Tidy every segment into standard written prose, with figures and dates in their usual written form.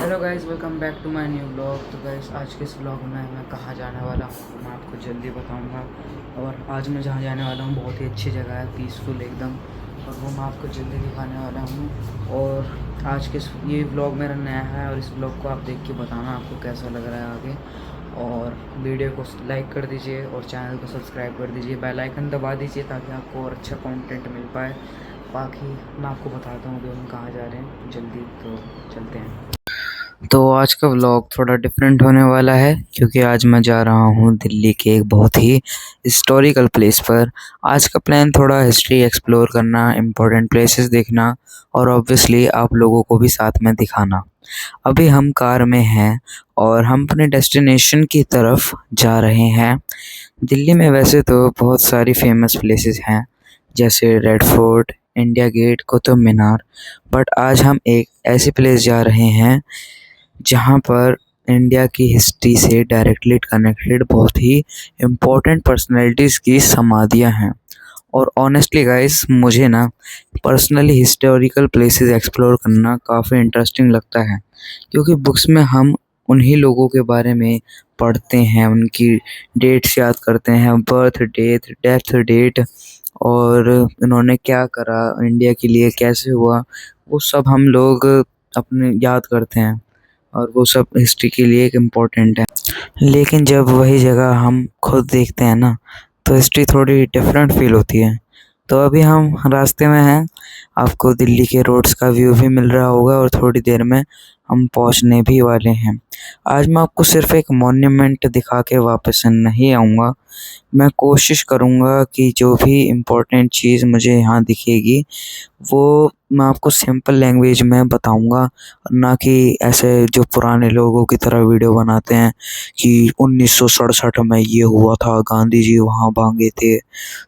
Hello guys, welcome back to my new blog. तो guys, आज के इस ब्लॉग में मैं कहाँ जाने वाला हूँ मैं आपको जल्दी बताऊँगा। और आज मैं जहाँ जाने वाला हूँ बहुत ही अच्छी जगह है, पीसफुल एकदम, और वो मैं आपको जल्दी दिखाने वाला हूँ। और आज के ये ब्लॉग मेरा नया है और इस ब्लॉग को आप देख के बताना आपको कैसा लग रहा है आगे। और वीडियो को लाइक कर दीजिए और चैनल को सब्सक्राइब कर दीजिए, बेल आइकन दबा दीजिए ताकि आपको और अच्छा कंटेंट मिल पाए। बाकी मैं आपको बताता हूँ कि हम कहाँ जा रहे हैं जल्दी, तो चलते हैं। तो आज का व्लॉग थोड़ा डिफरेंट होने वाला है क्योंकि आज मैं जा रहा हूँ दिल्ली के एक बहुत ही हिस्टोरिकल प्लेस पर। आज का प्लान थोड़ा हिस्ट्री एक्सप्लोर करना, इम्पोर्टेंट प्लेसेस देखना और ऑब्वियसली आप लोगों को भी साथ में दिखाना। अभी हम कार में हैं और हम अपने डेस्टिनेशन की तरफ जा रहे हैं। दिल्ली में वैसे तो बहुत सारी फेमस प्लेसेस हैं जैसे Red Fort, India Gate, Qutub Minar, but आज हम एक ऐसी प्लेस जा रहे हैं जहाँ पर इंडिया की हिस्ट्री से डायरेक्टली कनेक्टेड बहुत ही इम्पोर्टेंट पर्सनैलिटीज़ की समाधियाँ हैं। और ऑनेस्टली गाइस, मुझे ना पर्सनली हिस्टोरिकल प्लेसेस एक्सप्लोर करना काफ़ी इंटरेस्टिंग लगता है क्योंकि बुक्स में हम उन्हीं लोगों के बारे में पढ़ते हैं, उनकी डेट्स याद करते हैं, बर्थ डेट, डेथ डेट, और इन्होंने क्या करा, इंडिया के लिए कैसे हुआ, वो सब हम लोग अपने याद करते हैं और वो सब हिस्ट्री के लिए एक इम्पोर्टेंट है। लेकिन जब वही जगह हम खुद देखते हैं ना, तो हिस्ट्री थोड़ी डिफरेंट फील होती है। तो अभी हम रास्ते में हैं, आपको दिल्ली के रोड्स का व्यू भी मिल रहा होगा और थोड़ी देर में हम पहुंचने भी वाले हैं। आज मैं आपको सिर्फ एक मॉन्यूमेंट दिखा के वापस नहीं आऊँगा। मैं कोशिश करूँगा कि जो भी इम्पोर्टेंट चीज़ मुझे यहाँ दिखेगी वो मैं आपको सिंपल लैंग्वेज में बताऊँगा, ना कि ऐसे जो पुराने लोगों की तरह वीडियो बनाते हैं कि 1967 में ये हुआ था, गांधी जी वहाँ भागे थे।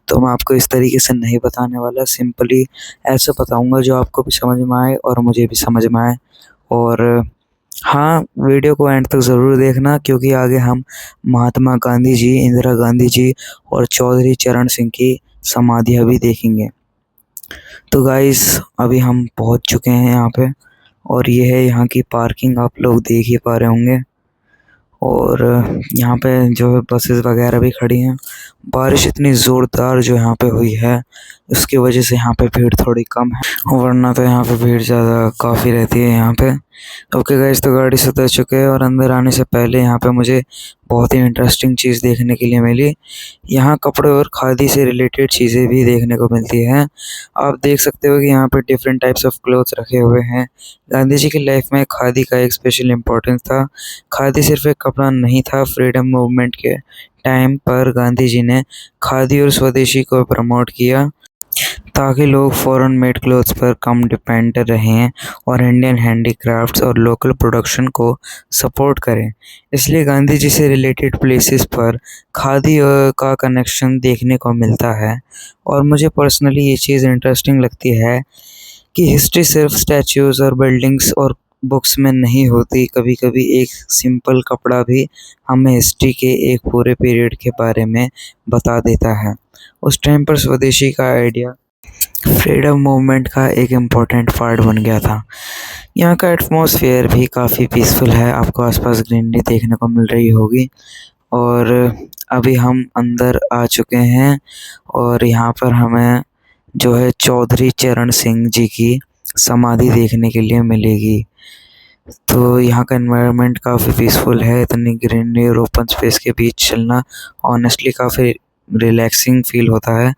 तो मैं आपको इस तरीके से नहीं बताने वाला, सिंपली ऐसे बताऊँगा जो आपको भी समझ में आए और मुझे भी समझ में आए। और हाँ, वीडियो को एंड तक ज़रूर देखना क्योंकि आगे हम महात्मा गांधी जी, इंदिरा गांधी जी और चौधरी चरण सिंह की समाधियाँ भी देखेंगे। तो गाइस, अभी हम पहुंच चुके हैं यहाँ पे और ये है यहाँ की पार्किंग, आप लोग देख ही पा रहे होंगे। और यहाँ पे जो है बसेस वगैरह भी खड़ी हैं। बारिश इतनी ज़ोरदार जो यहाँ पे हुई है उसकी वजह से यहाँ पे भीड़ थोड़ी कम है, वरना तो यहाँ पे भीड़ ज़्यादा काफ़ी रहती है यहाँ पे। ओके गाइस, तो गाड़ी से उतर चुके हैं और अंदर आने से पहले यहाँ पे मुझे बहुत ही इंटरेस्टिंग चीज़ देखने के लिए मिली। यहाँ कपड़े और खादी से रिलेटेड चीज़ें भी देखने को मिलती हैं। आप देख सकते हो कि यहाँ पे डिफरेंट टाइप्स ऑफ क्लोथ्स रखे हुए हैं। गांधी जी की लाइफ में खादी का एक स्पेशल इम्पोर्टेंस था। खादी सिर्फ एक कपड़ा नहीं था, फ्रीडम मूवमेंट के टाइम पर गांधी जी ने खादी और स्वदेशी को प्रमोट किया ताकि लोग फॉरेन मेड क्लोथ्स पर कम डिपेंड रहें और इंडियन हैंडीक्राफ्ट्स और लोकल प्रोडक्शन को सपोर्ट करें। इसलिए गांधी जी से रिलेटेड प्लेसेस पर खादी का कनेक्शन देखने को मिलता है। और मुझे पर्सनली ये चीज़ इंटरेस्टिंग लगती है कि हिस्ट्री सिर्फ स्टैच्यूज़ और बिल्डिंग्स और बुक्स में नहीं होती। कभी कभी एक सिंपल कपड़ा भी हमें हिस्ट्री के एक पूरे पीरियड के बारे में बता देता है। उस टाइम पर स्वदेशी का आइडिया फ्रीडम मूवमेंट का एक इम्पॉर्टेंट पार्ट बन गया था। यहाँ का एटमॉस्फेयर भी काफ़ी पीसफुल है, आपको आसपास ग्रीनरी देखने को मिल रही होगी। और अभी हम अंदर आ चुके हैं और यहाँ पर हमें जो है चौधरी चरण सिंह जी की समाधि देखने के लिए मिलेगी। तो यहाँ का एनवायरनमेंट काफ़ी पीसफुल है, इतनी ग्रीनरी और ओपन स्पेस के बीच चलना ऑनेस्टली काफ़ी रिलैक्सिंग फील होता है।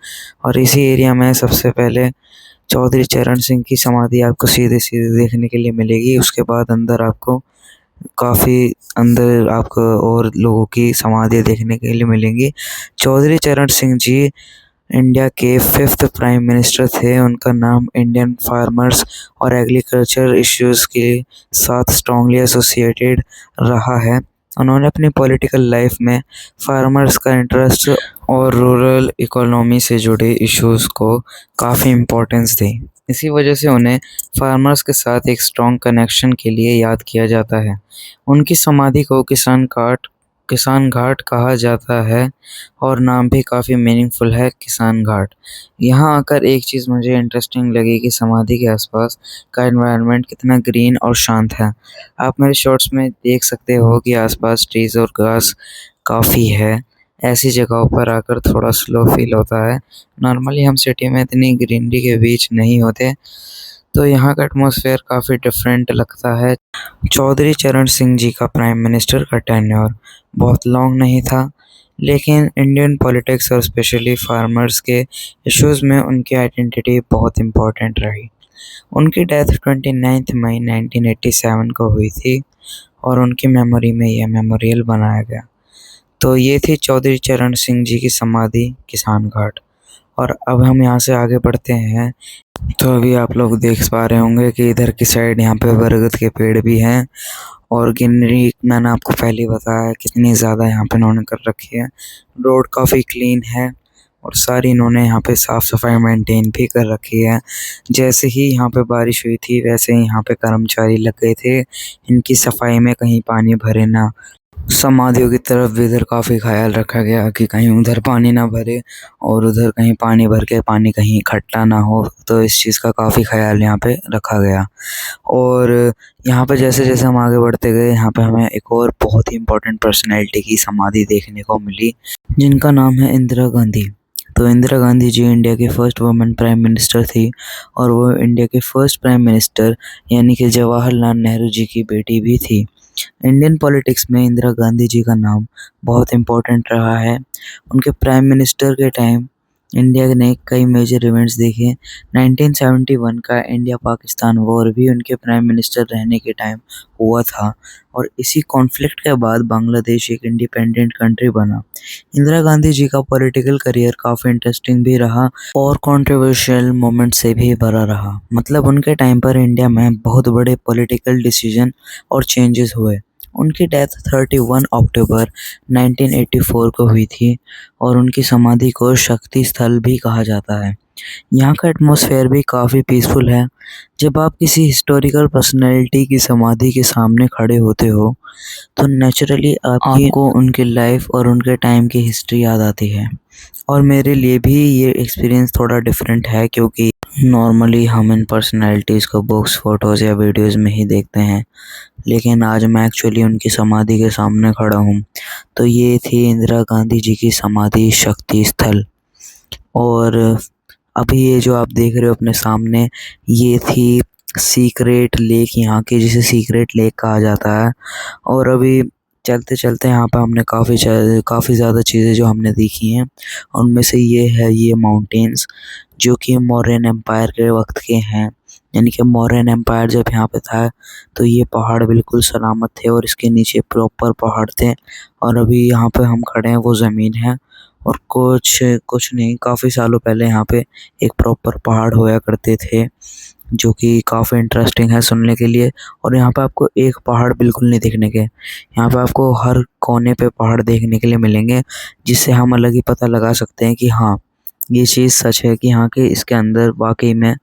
और इसी एरिया में सबसे पहले चौधरी चरण सिंह की समाधि आपको सीधे सीधे देखने के लिए मिलेगी। उसके बाद अंदर आपको और लोगों की समाधियाँ देखने के लिए मिलेंगी। चौधरी चरण सिंह जी इंडिया के 5th प्राइम मिनिस्टर थे। उनका नाम इंडियन फार्मर्स और एग्रीकल्चर इश्यूज़ के साथ स्ट्रॉन्गली एसोसिएटेड रहा है। उन्होंने अपनी पॉलिटिकल लाइफ में फार्मर्स का इंटरेस्ट और रूरल इकोनॉमी से जुड़े इश्यूज़ को काफ़ी इम्पोर्टेंस दी। इसी वजह से उन्हें फार्मर्स के साथ एक स्ट्रॉन्ग कनेक्शन के लिए याद किया जाता है। उनकी समाधि को किसान कार्ड, किसान कार्ड किसान घाट कहा जाता है और नाम भी काफ़ी मीनिंगफुल है किसान घाट। यहाँ आकर एक चीज़ मुझे इंटरेस्टिंग लगी कि समाधि के आसपास का एनवायरनमेंट कितना ग्रीन और शांत है। आप मेरे शॉर्ट्स में देख सकते हो कि आसपास ट्रीज़ और घास काफ़ी है। ऐसी जगहों पर आकर थोड़ा स्लो फील होता है। नॉर्मली हम सिटी में इतनी ग्रीनरी के बीच नहीं होते, तो यहाँ का एटमॉस्फेयर काफ़ी डिफरेंट लगता है। चौधरी चरण सिंह जी का प्राइम मिनिस्टर का टेन्योर बहुत लॉन्ग नहीं था, लेकिन इंडियन पॉलिटिक्स और स्पेशली फार्मर्स के इश्यूज़ में उनकी आइडेंटिटी बहुत इम्पोर्टेंट रही। उनकी डेथ 29 मई 1987 को हुई थी और उनकी मेमोरी में यह मेमोरियल बनाया गया। तो ये थी चौधरी चरण सिंह जी की समाधि किसान घाट। और अब हम यहाँ से आगे बढ़ते हैं। तो अभी आप लोग देख पा रहे होंगे कि इधर की साइड यहाँ पे बरगद के पेड़ भी हैं और ग्रीनरी मैंने आपको पहले ही बताया कितनी ज़्यादा यहाँ पे इन्होंने कर रखी है। रोड काफ़ी क्लीन है और सारी इन्होंने यहाँ पे साफ़ सफाई मेंटेन भी कर रखी है। जैसे ही यहाँ पे बारिश हुई थी वैसे ही यहाँ पे कर्मचारी लग गए थे इनकी सफाई में, कहीं पानी भरे ना। समाधियों की तरफ भी इधर काफ़ी ख्याल रखा गया कि कहीं उधर पानी ना भरे और उधर कहीं पानी भर के पानी कहीं इकट्ठा ना हो, तो इस चीज़ का काफ़ी ख्याल यहाँ पे रखा गया। और यहाँ पे जैसे जैसे हम आगे बढ़ते गए यहाँ पे हमें एक और बहुत ही इम्पोर्टेंट पर्सनैलिटी की समाधि देखने को मिली, जिनका नाम है इंदिरा गांधी। तो इंदिरा गांधी जी इंडिया की फ़र्स्ट वुमेन प्राइम मिनिस्टर थी और वो इंडिया के फर्स्ट प्राइम मिनिस्टर यानी कि जवाहरलाल नेहरू जी की बेटी भी थी। इंडियन पॉलिटिक्स में इंदिरा गांधी जी का नाम बहुत इम्पोर्टेंट रहा है। उनके प्राइम मिनिस्टर के टाइम इंडिया ने कई मेजर इवेंट्स देखे। 1971 का इंडिया पाकिस्तान वॉर भी उनके प्राइम मिनिस्टर रहने के टाइम हुआ था और इसी कॉन्फ्लिक्ट के बाद बांग्लादेश एक इंडिपेंडेंट कंट्री बना। इंदिरा गांधी जी का पॉलिटिकल करियर काफ़ी इंटरेस्टिंग भी रहा और कंट्रोवर्शियल मोमेंट से भी भरा रहा। मतलब उनके टाइम पर इंडिया में बहुत बड़े पॉलिटिकल डिसीजन और चेंजेस हुए। उनकी डेथ 31 अक्टूबर 1984 को हुई थी और उनकी समाधि को शक्ति स्थल भी कहा जाता है। यहाँ का एटमॉस्फेयर भी काफ़ी पीसफुल है। जब आप किसी हिस्टोरिकल पर्सनैलिटी की समाधि के सामने खड़े होते हो तो नेचुरली आपको उनकी लाइफ और उनके टाइम की हिस्ट्री याद आती है। और मेरे लिए भी ये एक्सपीरियंस थोड़ा डिफरेंट है क्योंकि नॉर्मली हम इन पर्सनैलिटीज़ को बुक्स, फ़ोटोज़ या वीडियोज़ में ही देखते हैं, लेकिन आज मैं एक्चुअली उनकी समाधि के सामने खड़ा हूँ। तो ये थी इंदिरा गांधी जी की समाधि शक्ति स्थल। और अभी ये जो आप देख रहे हो अपने सामने, ये थी सीक्रेट लेक यहाँ की, जिसे सीक्रेट लेक कहा जाता है। और अभी चलते चलते यहाँ पर हमने काफ़ी ज़्यादा चीज़ें जो हमने देखी हैं, उनमें से ये है ये माउंटेन्स जो कि मौर्यन एम्पायर के वक्त के हैं। यानी कि मौर्यन एम्पायर जब यहाँ पे था तो ये पहाड़ बिल्कुल सलामत थे और इसके नीचे प्रॉपर पहाड़ थे। और अभी यहाँ पे हम खड़े हैं वो ज़मीन है और कुछ नहीं, काफ़ी सालों पहले यहाँ पे एक प्रॉपर पहाड़ होया करते थे जो कि काफ़ी इंटरेस्टिंग है सुनने के लिए। और यहाँ पे आपको एक पहाड़ बिल्कुल नहीं दिखने के, यहाँ पे आपको हर कोने पे पहाड़ देखने के लिए मिलेंगे, जिससे हम अलग ही पता लगा सकते हैं कि हाँ ये चीज़ सच है कि यहाँ के इसके अंदर वाकई में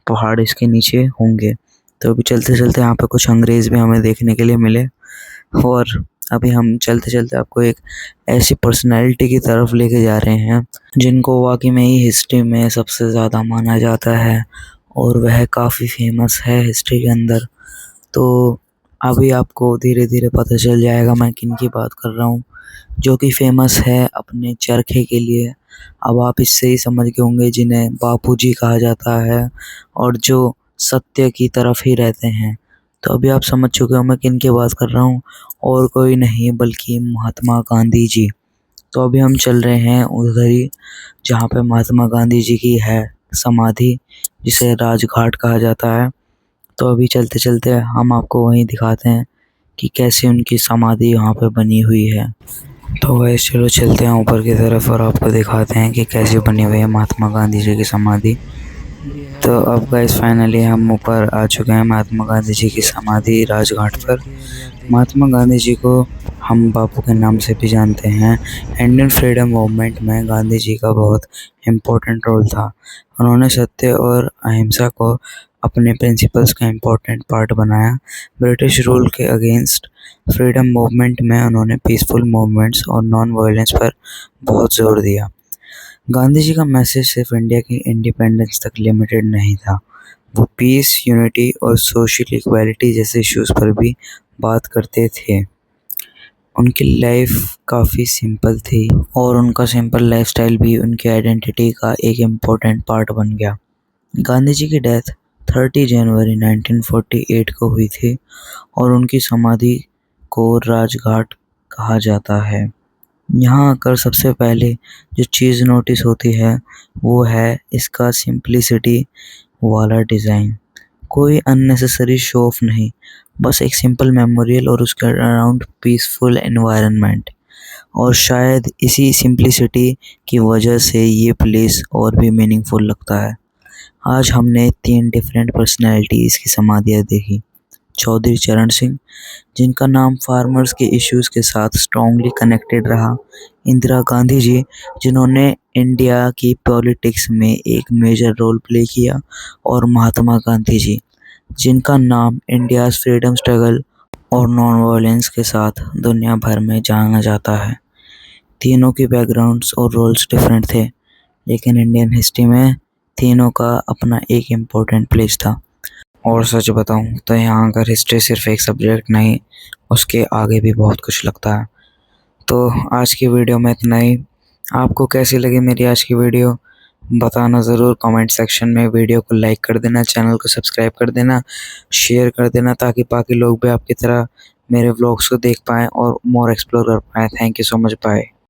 पहाड़ इसके नीचे होंगे। तो अभी चलते चलते यहाँ पे कुछ अंग्रेज़ भी हमें देखने के लिए मिले। और अभी हम चलते चलते आपको एक ऐसी पर्सनैलिटी की तरफ लेके जा रहे हैं जिनको वाकई में ही हिस्ट्री में सबसे ज़्यादा माना जाता है और वह काफ़ी फेमस है हिस्ट्री के अंदर। तो अभी आपको धीरे धीरे पता चल जाएगा मैं किन की बात कर रहा हूँ, जो कि फेमस है अपने चरखे के लिए। अब आप इससे ही समझ गए होंगे जिन्हें बापूजी कहा जाता है और जो सत्य की तरफ ही रहते हैं। तो अभी आप समझ चुके हो मैं किन की बात कर रहा हूँ, और कोई नहीं बल्कि महात्मा गांधी जी। तो अभी हम चल रहे हैं उधर ही जहाँ पे महात्मा गांधी जी की है समाधि, जिसे राजघाट कहा जाता है। तो अभी चलते चलते हम आपको वहीं दिखाते हैं कि कैसे उनकी समाधि यहाँ पे बनी हुई है। तो वैसे चलो चलते हैं ऊपर की तरफ और आपको दिखाते हैं कि कैसे बनी हुई है महात्मा गांधी जी की समाधि। तो अब गाइस फाइनली हम ऊपर आ चुके हैं महात्मा गांधी जी की समाधि राजघाट पर। महात्मा गांधी जी को हम बापू के नाम से भी जानते हैं। इंडियन फ्रीडम मूवमेंट में गांधी जी का बहुत इम्पोर्टेंट रोल था। उन्होंने सत्य और अहिंसा को अपने प्रिंसिपल्स का इम्पोर्टेंट पार्ट बनाया। ब्रिटिश रूल के अगेंस्ट फ्रीडम मूवमेंट में उन्होंने पीसफुल मूवमेंट्स और नॉन वायलेंस पर बहुत जोर दिया। गांधी जी का मैसेज सिर्फ इंडिया की इंडिपेंडेंस तक लिमिटेड नहीं था। वो पीस, यूनिटी और सोशल इक्वालिटी जैसे इश्यूज पर भी बात करते थे। उनकी लाइफ काफ़ी सिंपल थी और उनका सिंपल लाइफस्टाइल भी उनकी आइडेंटिटी का एक इम्पोर्टेंट पार्ट बन गया। गांधी जी की डेथ 30 जनवरी 1948 को हुई थी और उनकी समाधि को राजघाट कहा जाता है। यहाँ आकर सबसे पहले जो चीज़ नोटिस होती है वो है इसका सिंप्लिसिटी वाला डिज़ाइन। कोई अननेसेसरी शो ऑफ नहीं, बस एक सिंपल मेमोरियल और उसके अराउंड पीसफुल एनवायरनमेंट। और शायद इसी सिंप्लिसिटी की वजह से ये प्लेस और भी मीनिंगफुल लगता है। आज हमने 3 डिफरेंट पर्सनैलिटीज़ की समाधियाँ देखी। चौधरी चरण सिंह, जिनका नाम फार्मर्स के इश्यूज़ के साथ स्ट्रॉन्गली कनेक्टेड रहा। इंदिरा गांधी जी, जिन्होंने इंडिया की पॉलिटिक्स में एक मेजर रोल प्ले किया। और महात्मा गांधी जी, जिनका नाम इंडियाज़ फ्रीडम स्ट्रगल और नॉन वायलेंस के साथ दुनिया भर में जाना जाता है। तीनों की बैकग्राउंड्स और रोल्स डिफरेंट थे, लेकिन इंडियन हिस्ट्री में तीनों का अपना एक इम्पोर्टेंट प्लेस था। और सच बताऊं तो यहाँ अगर हिस्ट्री सिर्फ एक सब्जेक्ट नहीं, उसके आगे भी बहुत कुछ लगता है। तो आज की वीडियो में इतना ही। आपको कैसी लगी मेरी आज की वीडियो बताना ज़रूर कमेंट सेक्शन में। वीडियो को लाइक कर देना, चैनल को सब्सक्राइब कर देना, शेयर कर देना, ताकि बाकी लोग भी आपकी तरह मेरे व्लॉग्स को देख पाएँ और मोर एक्सप्लोर कर पाएँ। Thank you so much, bye.